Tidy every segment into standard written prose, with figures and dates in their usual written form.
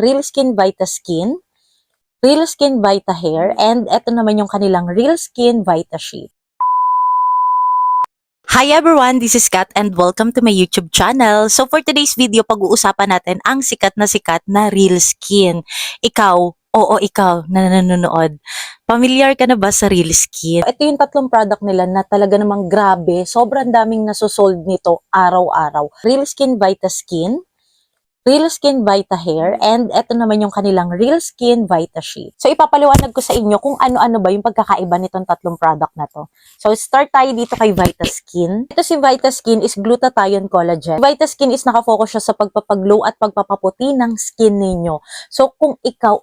Real Skin Vita Skin, Real Skin Vita Hair, and eto naman yung kanilang Real Skin Vita Sheet. Hi everyone, this is Kat and welcome to my YouTube channel. So for today's video, pag-uusapan natin ang sikat na Real Skin. Ikaw na nanonood. Familiar ka na ba sa Real Skin? Ito yung tatlong product nila na talaga namang grabe. Sobrang daming nasusold nito araw-araw. Real Skin Vita Skin, Real Skin Vita Hair, and eto naman yung kanilang Real Skin Vita Sheet. So ipapaliwanag ko sa inyo kung ano-ano ba yung pagkakaiba nitong tatlong product na to. So start tayo dito kay Vita Skin. Ito si Vita Skin is glutathione collagen. Vita Skin is nakafocus siya sa pagpapaglow at pagpapaputi ng skin ninyo. So kung ikaw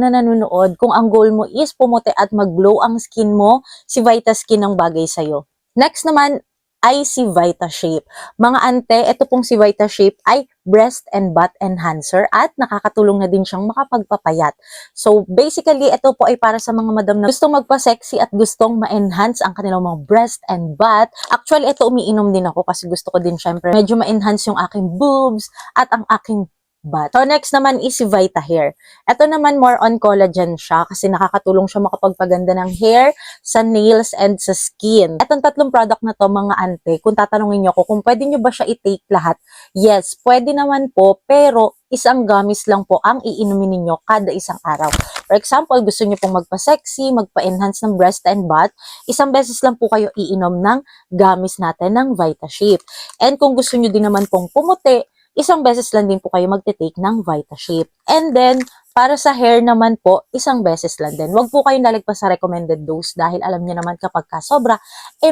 na nanonood, kung ang goal mo is pumuti at mag-glow ang skin mo, si Vita Skin ang bagay sa'yo. Next naman ay si Vita Shape. Mga ante, ito pong si Vita Shape ay breast and butt enhancer at nakakatulong na din siyang makapagpapayat. So basically, ito po ay para sa mga madam na gustong magpa-sexy at gustong ma-enhance ang kanilang mga breast and butt. Actually, ito umiinom din ako kasi gusto ko din syempre medyo ma-enhance yung aking boobs at ang aking butt. So next naman is si Vita Hair. Ito naman more on collagen siya kasi nakakatulong siya makapagpaganda ng hair, sa nails, and sa skin. Itong tatlong product na to mga ante, kung tatanungin niyo ako kung pwede niyo ba siya i-take lahat, yes, pwede naman po, pero isang gamis lang po ang iinumin niyo kada isang araw. For example, gusto niyo pong magpa-sexy, magpa-enhance ng breast and butt, isang beses lang po kayo iinom ng gamis natin ng Vita Shape. And kung gusto niyo din naman pong pumuti, isang beses lang din po kayo magte-take ng Vita Shape. And then, para sa hair naman po, isang beses lang din. Huwag po kayong lalagpas sa recommended dose dahil alam niyo naman kapag sobra,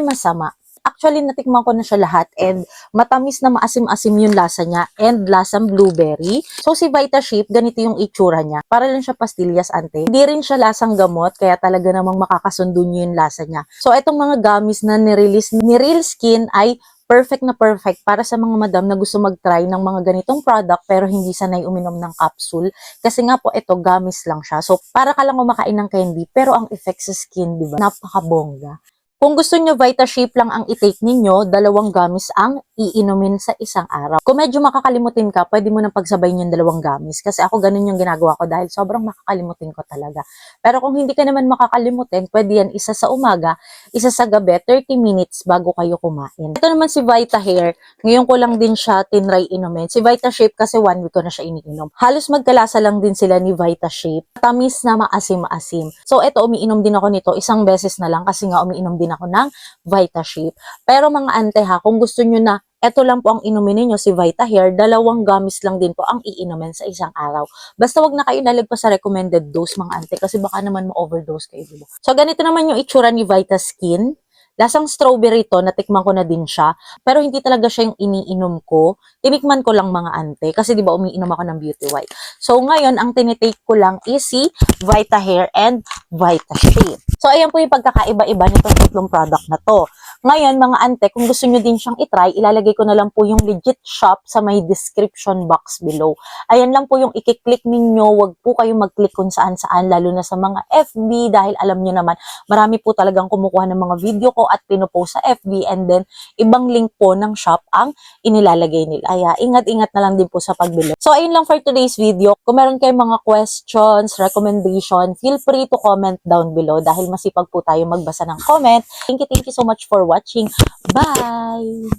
masama. Actually, natikman ko na siya lahat and matamis na maasim-asim yung lasa niya and lasang blueberry. So, si Vita Shape, ganito yung itsura niya. Para lang siya pastillas, ante. Hindi rin siya lasang gamot, kaya talaga namang makakasundo niyo yung lasa niya. So, itong mga gamis na nirelease ni Real Skin ay perfect na perfect para sa mga madam na gusto mag-try ng mga ganitong product pero hindi sanay uminom ng capsule. Kasi nga po, ito, gamis lang siya. So, para ka lang kumakain ng candy, pero ang effect sa skin, di ba? Napakabongga. Kung gusto nyo Vita Shape lang ang i-take ninyo, dalawang gamis ang iinumin sa isang araw. Kung medyo makakalimutin ka, pwede mo nang pagsabayin yung dalawang gamis. Kasi ako ganun yung ginagawa ko dahil sobrang makakalimutin ko talaga. Pero kung hindi ka naman makakalimutin, pwede yan isa sa umaga, isa sa gabi, 30 minutes bago kayo kumain. Ito naman si Vita Hair. Ngayon ko lang din siya tinry inumin. Si Vita Shape kasi 1 week ko na siya iniinom. Halos magkalasa lang din sila ni Vita Shape. Tamis na maasim-asim. So ito, umiinom din ako nito isang beses na lang kasi nga umiinom din ako ng Vita Shape. Pero mga ante ha, kung gusto nyo na eto lang po ang inumin niyo si Vita Hair, dalawang gamis lang din po ang iinumin sa isang araw. Basta wag na kayo nalagpas sa recommended dose mga ante kasi baka naman ma-overdose kayo, diba? So ganito naman yung itsura ni Vita Skin. Lasang strawberry to, natikman ko na din siya. Pero hindi talaga siya yung iniinom ko. Tinikman ko lang mga ante kasi diba umiinom ako ng Beauty White. So ngayon, ang tinitake ko lang is si Vita Hair and Vita Shape. So ayan po yung pagkakaiba-iba nitong tatlong product na to. Ngayon, mga ante, kung gusto nyo din siyang itry, ilalagay ko na lang po yung legit shop sa may description box below. Ayan lang po yung i-click ninyo. Huwag po kayong mag-click kung saan-saan, lalo na sa mga FB, dahil alam nyo naman, marami po talagang kumukuha ng mga video ko at pinupost sa FB, and then, ibang link po ng shop ang inilalagay nila. Kaya, ingat-ingat na lang din po sa pagbili. So, ayun lang for today's video. Kung meron kayong mga questions, recommendation, feel free to comment down below dahil masipag po tayo magbasa ng comment. Thank you so much for watching. Bye!